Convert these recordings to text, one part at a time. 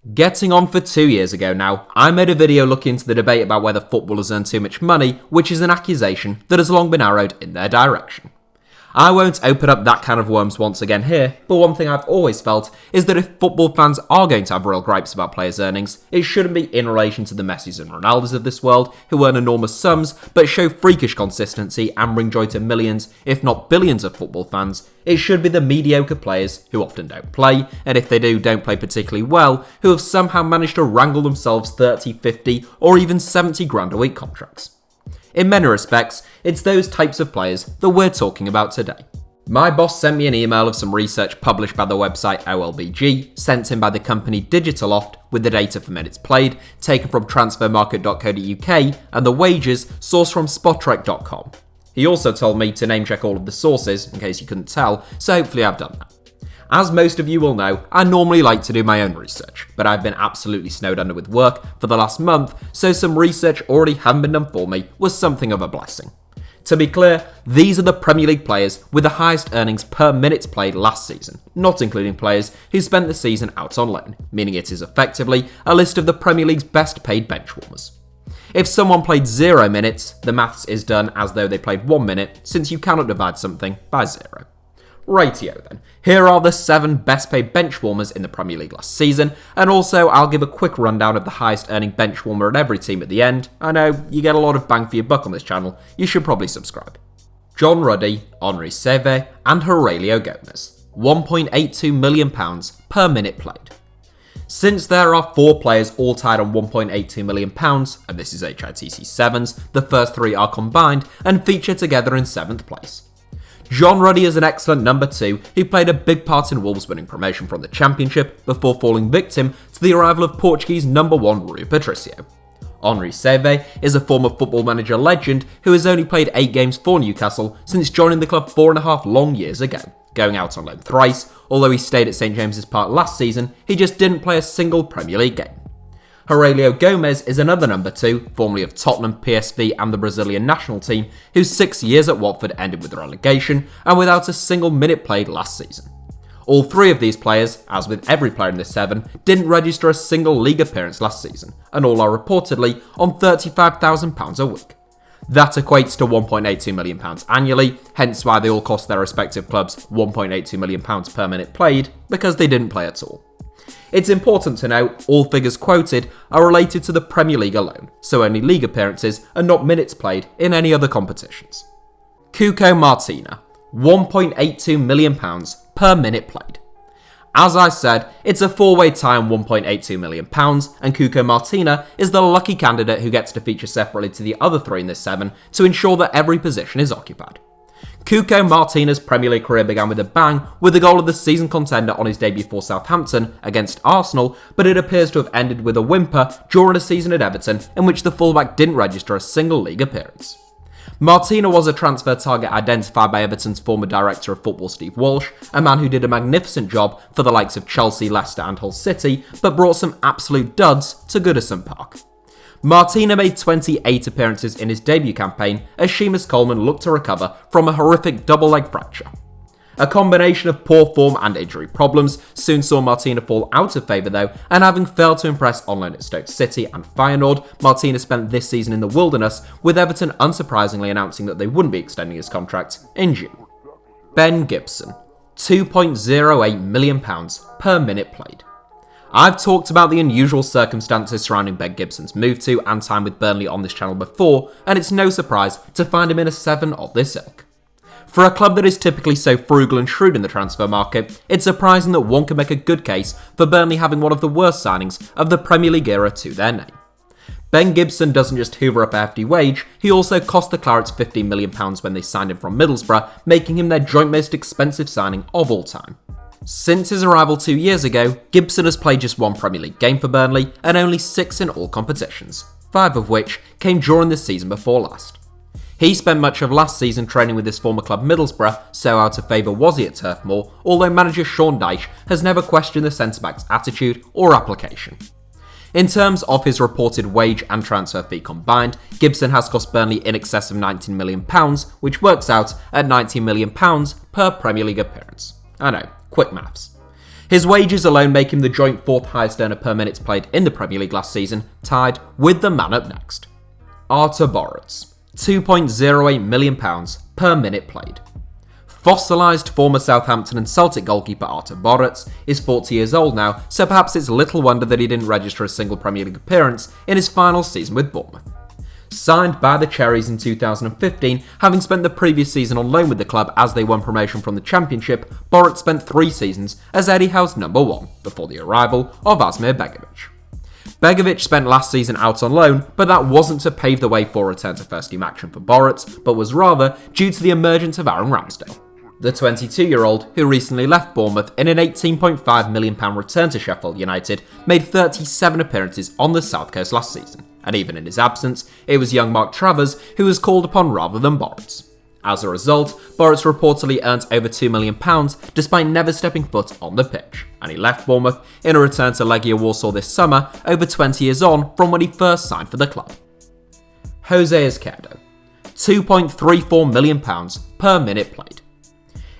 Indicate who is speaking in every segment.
Speaker 1: Getting on for 2 years ago now, I made a video looking into the debate about whether footballers earn too much money, which is an accusation that has long been arrowed in their direction. I won't open up that can of worms once again here, but one thing I've always felt is that if football fans are going to have real gripes about players' earnings, it shouldn't be in relation to the Messis and Ronaldos of this world, who earn enormous sums, but show freakish consistency and bring joy to millions, if not billions of football fans. It should be the mediocre players who often don't play, and if they do, don't play particularly well, who have somehow managed to wrangle themselves 30, 50, or even 70 grand a week contracts. In many respects, it's those types of players that we're talking about today. My boss sent me an email of some research published by the website OLBG, sent in by the company Digitaloft, with the data for minutes played, taken from transfermarket.co.uk, and the wages sourced from spotrec.com. He also told me to name check all of the sources, in case you couldn't tell, so hopefully I've done that. As most of you will know, I normally like to do my own research, but I've been absolutely snowed under with work for the last month, so some research already having been done for me was something of a blessing. To be clear, these are the Premier League players with the highest earnings per minutes played last season, not including players who spent the season out on loan, meaning it is effectively a list of the Premier League's best paid benchwarmers. If someone played 0 minutes, the maths is done as though they played 1 minute, since you cannot divide something by 0. Rightio then, here are the 7 best paid benchwarmers in the Premier League last season, and also I'll give a quick rundown of the highest earning benchwarmer at every team at the end. I know, you get a lot of bang for your buck on this channel, you should probably subscribe. John Ruddy, Henri Saivet, and Aurelio Gomez, £1.82 million per minute played. Since there are 4 players all tied on £1.82 million, and this is HITC Sevens, the first 3 are combined and feature together in 7th place. John Ruddy is an excellent number 2 who played a big part in Wolves winning promotion from the Championship before falling victim to the arrival of Portuguese number 1 Rui Patricio. Henri Saivet is a former Football Manager legend who has only played 8 games for Newcastle since joining the club 4.5 long years ago, going out on loan thrice. Although he stayed at St James's Park last season, he just didn't play a single Premier League game. Aurelio Gomez is another number 2, formerly of Tottenham, PSV and the Brazilian national team, whose 6 years at Watford ended with relegation and without a single minute played last season. All 3 of these players, as with every player in this 7, didn't register a single league appearance last season, and all are reportedly on £35,000 a week. That equates to £1.82 million annually, hence why they all cost their respective clubs £1.82 million per minute played, because they didn't play at all. It's important to note all figures quoted are related to the Premier League alone, so only league appearances and not minutes played in any other competitions. Cuco Martina, £1.82 million per minute played. As I said, it's a 4-way tie on £1.82 million, and Cuco Martina is the lucky candidate who gets to feature separately to the other 3 in this 7 to ensure that every position is occupied. Cuco Martina's Premier League career began with a bang, with the goal of the season contender on his debut for Southampton against Arsenal, but it appears to have ended with a whimper during a season at Everton in which the fullback didn't register a single league appearance. Martina was a transfer target identified by Everton's former director of football Steve Walsh, a man who did a magnificent job for the likes of Chelsea, Leicester and Hull City, but brought some absolute duds to Goodison Park. Martina made 28 appearances in his debut campaign as Seamus Coleman looked to recover from a horrific double-leg fracture. A combination of poor form and injury problems soon saw Martina fall out of favour though, and having failed to impress on loan at Stoke City and Feyenoord, Martina spent this season in the wilderness, with Everton unsurprisingly announcing that they wouldn't be extending his contract in June. Ben Gibson, £2.08 million per minute played. I've talked about the unusual circumstances surrounding Ben Gibson's move to and time with Burnley on this channel before, and it's no surprise to find him in a 7 of this ilk. For a club that is typically so frugal and shrewd in the transfer market, it's surprising that one can make a good case for Burnley having one of the worst signings of the Premier League era to their name. Ben Gibson doesn't just hoover up a hefty wage, he also cost the Clarets £15 million when they signed him from Middlesbrough, making him their joint most expensive signing of all time. Since his arrival 2 years ago, Gibson has played just 1 Premier League game for Burnley and only 6 in all competitions, 5 of which came during the season before last. He spent much of last season training with his former club Middlesbrough, so out of favour was he at Turf Moor, although manager Sean Dyche has never questioned the centre-back's attitude or application. In terms of his reported wage and transfer fee combined, Gibson has cost Burnley in excess of £19 million, which works out at £19 million per Premier League appearance. I know, quick maths. His wages alone make him the joint 4th highest earner per minutes played in the Premier League last season, tied with the man up next. Artur Boruc, £2.08 million per minute played. Fossilised former Southampton and Celtic goalkeeper Artur Boruc is 40 years old now, so perhaps it's little wonder that he didn't register a single Premier League appearance in his final season with Bournemouth. Signed by the Cherries in 2015, having spent the previous season on loan with the club as they won promotion from the Championship, Boruc spent 3 seasons as Eddie Howe's number 1 before the arrival of Asmir Begovic. Begovic spent last season out on loan, but that wasn't to pave the way for a return to first-team action for Boruc, but was rather due to the emergence of Aaron Ramsdale. The 22-year-old, who recently left Bournemouth in an £18.5 million return to Sheffield United, made 37 appearances on the South Coast last season, and even in his absence, it was young Mark Travers who was called upon rather than Boruc. As a result, Boruc reportedly earned over £2 million despite never stepping foot on the pitch, and he left Bournemouth in a return to Legia Warsaw this summer, over 20 years on from when he first signed for the club. Jose Izquierdo, £2.34 million per minute played.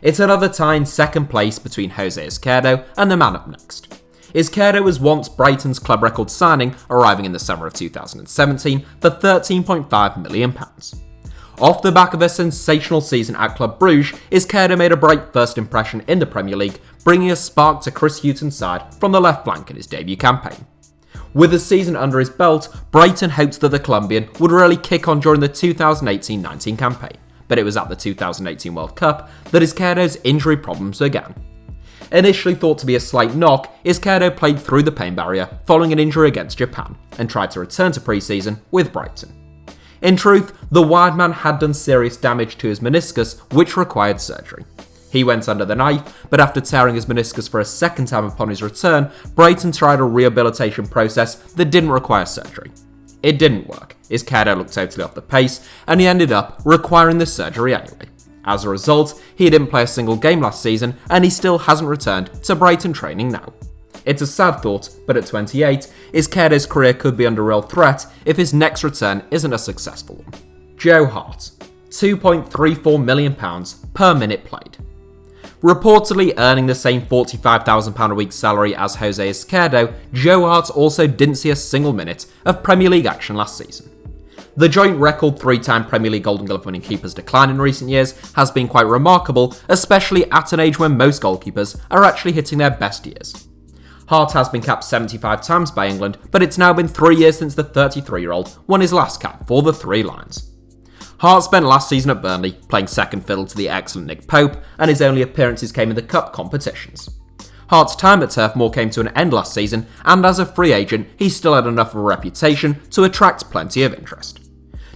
Speaker 1: It's another tie in second place between Jose Izquierdo and the man up next. Izquierdo was once Brighton's club record signing, arriving in the summer of 2017 for £13.5 million. Off the back of a sensational season at Club Brugge, Izquierdo made a bright first impression in the Premier League, bringing a spark to Chris Hughton's side from the left flank in his debut campaign. With a season under his belt, Brighton hoped that the Colombian would really kick on during the 2018-19 campaign, but it was at the 2018 World Cup that Izquierdo's injury problems began. Initially thought to be a slight knock, Izquierdo played through the pain barrier following an injury against Japan and tried to return to pre-season with Brighton. In truth, the wide man had done serious damage to his meniscus, which required surgery. He went under the knife, but after tearing his meniscus for a second time upon his return, Brighton tried a rehabilitation process that didn't require surgery. It didn't work. Izquierdo looked totally off the pace, and he ended up requiring the surgery anyway. As a result, he didn't play a single game last season, and he still hasn't returned to Brighton training now. It's a sad thought, but at 28, Izquierdo's career could be under real threat if his next return isn't a successful one. Joe Hart, £2.34 million per minute played. Reportedly earning the same £45,000 a week salary as Jose Izquierdo, Joe Hart also didn't see a single minute of Premier League action last season. The joint record 3-time Premier League Golden Glove winning keeper's decline in recent years has been quite remarkable, especially at an age when most goalkeepers are actually hitting their best years. Hart has been capped 75 times by England, but it's now been 3 years since the 33-year-old won his last cap for the Three Lions. Hart spent last season at Burnley, playing second fiddle to the excellent Nick Pope, and his only appearances came in the cup competitions. Hart's time at Turf Moor came to an end last season, and as a free agent, he still had enough of a reputation to attract plenty of interest.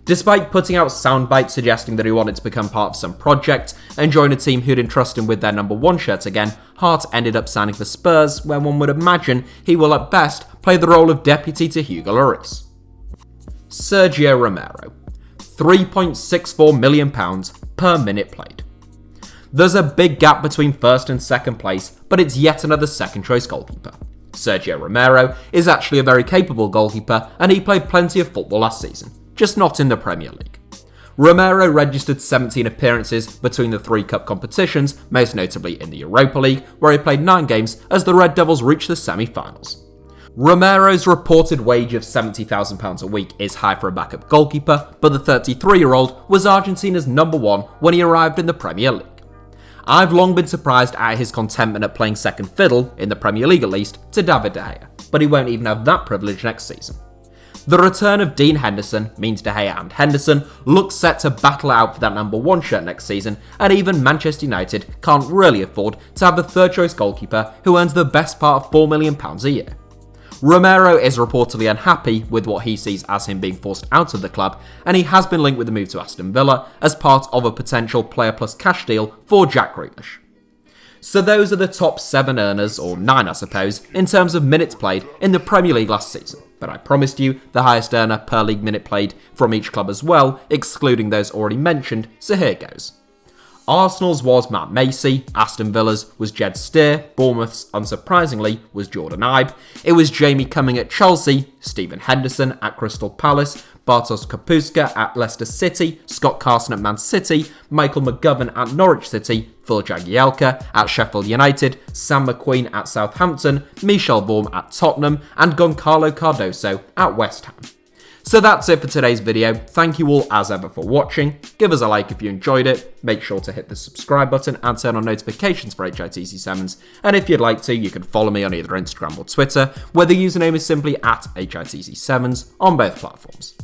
Speaker 1: Despite putting out soundbites suggesting that he wanted to become part of some project and join a team who'd entrust him with their number 1 shirt again, Hart ended up signing for Spurs, where one would imagine he will at best play the role of deputy to Hugo Lloris. Sergio Romero, £3.64 million per minute played. There's a big gap between first and second place, but it's yet another second choice goalkeeper. Sergio Romero is actually a very capable goalkeeper, and he played plenty of football last season, just not in the Premier League. Romero registered 17 appearances between the 3 cup competitions, most notably in the Europa League, where he played 9 games as the Red Devils reached the semi-finals. Romero's reported wage of £70,000 a week is high for a backup goalkeeper, but the 33-year-old was Argentina's number 1 when he arrived in the Premier League. I've long been surprised at his contentment at playing second fiddle, in the Premier League at least, to David De Gea, but he won't even have that privilege next season. The return of Dean Henderson means De Gea and Henderson look set to battle out for that number 1 shirt next season, and even Manchester United can't really afford to have a third choice goalkeeper who earns the best part of £4 million a year. Romero is reportedly unhappy with what he sees as him being forced out of the club, and he has been linked with the move to Aston Villa as part of a potential player plus cash deal for Jack Grealish. So those are the top 7 earners, or 9 I suppose, in terms of minutes played in the Premier League last season, but I promised you the highest earner per league minute played from each club as well, excluding those already mentioned, so here goes. Arsenal's was Matt Macey, Aston Villa's was Jed Steer, Bournemouth's, unsurprisingly, was Jordan Ibe. It was Jamie Cumming at Chelsea, Stephen Henderson at Crystal Palace, Bartosz Kapuska at Leicester City, Scott Carson at Man City, Michael McGovern at Norwich City, Phil Jagielka at Sheffield United, Sam McQueen at Southampton, Michel Vorm at Tottenham, and Goncalo Cardoso at West Ham. So that's it for today's video. Thank you all as ever for watching. Give us a like if you enjoyed it. Make sure to hit the subscribe button and turn on notifications for HITC Sevens. And if you'd like to, you can follow me on either Instagram or Twitter, where the username is simply at HITC Sevens on both platforms.